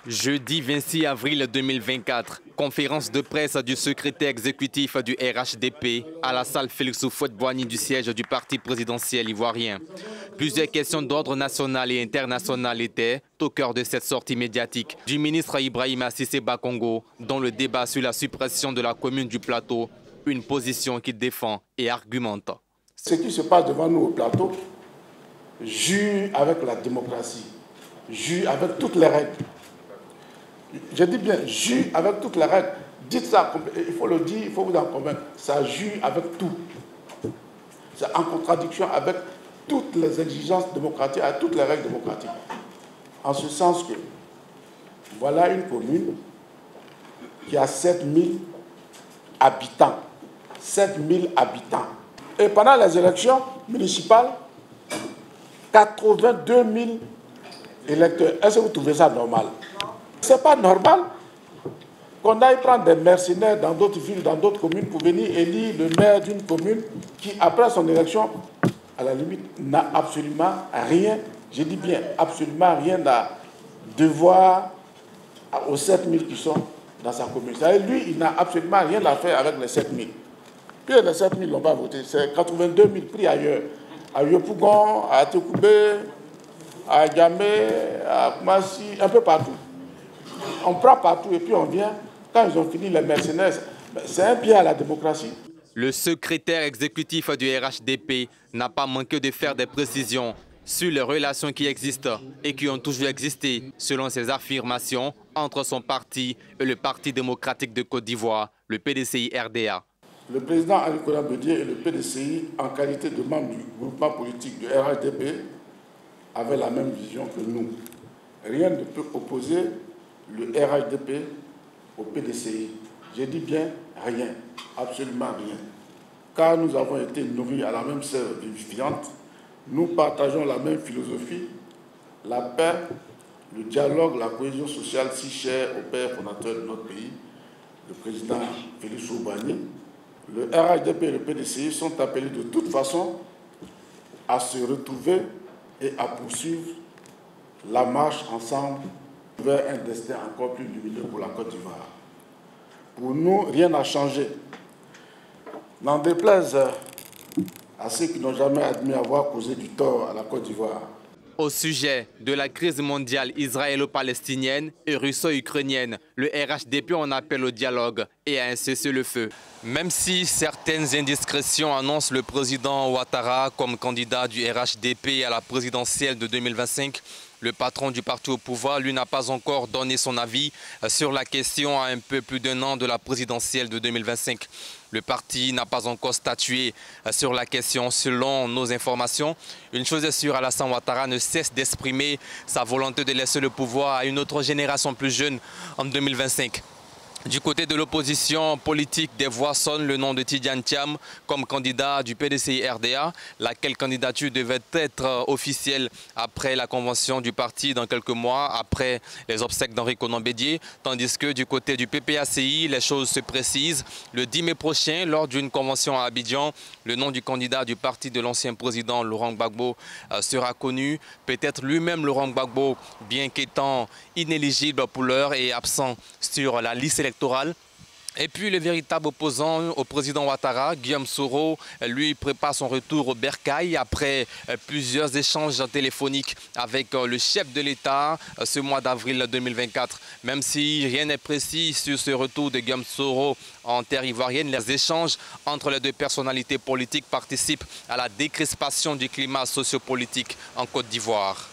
Jeudi 26 avril 2024, conférence de presse du secrétaire exécutif du RHDP à la salle Félix Houphouët-Boigny du siège du parti présidentiel ivoirien. Plusieurs questions d'ordre national et international étaient au cœur de cette sortie médiatique du ministre Ibrahima Cissé Bakongo, dont le débat sur la suppression de la commune du Plateau, une position qu'il défend et argumente. Ce qui se passe devant nous au Plateau joue avec la démocratie, joue avec toutes les règles. Je dis bien, joue avec toutes les règles. Dites ça, il faut le dire, il faut vous en convaincre. Ça joue avec tout. C'est en contradiction avec toutes les exigences démocratiques, avec toutes les règles démocratiques. En ce sens que, voilà une commune qui a 7000 habitants. 7000 habitants. Et pendant les élections municipales, 82 000 électeurs. Est-ce que vous trouvez ça normal? Ce n'est pas normal qu'on aille prendre des mercenaires dans d'autres villes, dans d'autres communes pour venir élire le maire d'une commune qui, après son élection, à la limite, n'a absolument rien, je dis bien absolument rien à devoir aux 7000 qui sont dans sa commune. C'est-à-dire, lui, il n'a absolument rien à faire avec les 7000. Puis les 7000 n'ont pas voté, c'est 82 000 pris ailleurs. À Yopougon, à Tekoubé, à Djamé, à Koumassi, un peu partout. On prend partout et puis on vient, quand ils ont fini les mercenaires, c'est un pied à la démocratie. Le secrétaire exécutif du RHDP n'a pas manqué de faire des précisions sur les relations qui existent et qui ont toujours existé, selon ses affirmations, entre son parti et le Parti démocratique de Côte d'Ivoire, le PDCI-RDA. Le président Ali-Kola Bédié et le PDCI, en qualité de membre du groupement politique du RHDP, avaient la même vision que nous. Rien ne peut opposer le RHDP au PDCI. Je dis bien rien, absolument rien. Car nous avons été nourris à la même sœur vivifiante, nous partageons la même philosophie, la paix, le dialogue, la cohésion sociale si chère au père fondateur de notre pays, le président Félix Houphouët-Boigny. Le RHDP et le PDCI sont appelés de toute façon à se retrouver et à poursuivre la marche ensemble vers un destin encore plus lumineux pour la Côte d'Ivoire. Pour nous, rien n'a changé. N'en déplaise à ceux qui n'ont jamais admis avoir causé du tort à la Côte d'Ivoire. Au sujet de la crise mondiale israélo-palestinienne et russo-ukrainienne, le RHDP en appelle au dialogue et à un cessez-le-feu. Même si certaines indiscrétions annoncent le président Ouattara comme candidat du RHDP à la présidentielle de 2025, le patron du parti au pouvoir, lui, n'a pas encore donné son avis sur la question à un peu plus d'un an de la présidentielle de 2025. Le parti n'a pas encore statué sur la question. Selon nos informations, une chose est sûre, Alassane Ouattara ne cesse d'exprimer sa volonté de laisser le pouvoir à une autre génération plus jeune en 2025. Du côté de l'opposition politique, des voix sonnent le nom de Tidiane Thiam comme candidat du PDCI-RDA, laquelle candidature devait être officielle après la convention du parti dans quelques mois, après les obsèques d'Henri Konan Bédié, tandis que du côté du PPACI, les choses se précisent. Le 10 mai prochain, lors d'une convention à Abidjan, le nom du candidat du parti de l'ancien président Laurent Gbagbo sera connu. Peut-être lui-même Laurent Gbagbo, bien qu'étant inéligible pour l'heure et absent sur la liste électorale. Et puis le véritable opposant au président Ouattara, Guillaume Soro, lui prépare son retour au bercail après plusieurs échanges téléphoniques avec le chef de l'État ce mois d'avril 2024. Même si rien n'est précis sur ce retour de Guillaume Soro en terre ivoirienne, les échanges entre les deux personnalités politiques participent à la décrispation du climat sociopolitique en Côte d'Ivoire.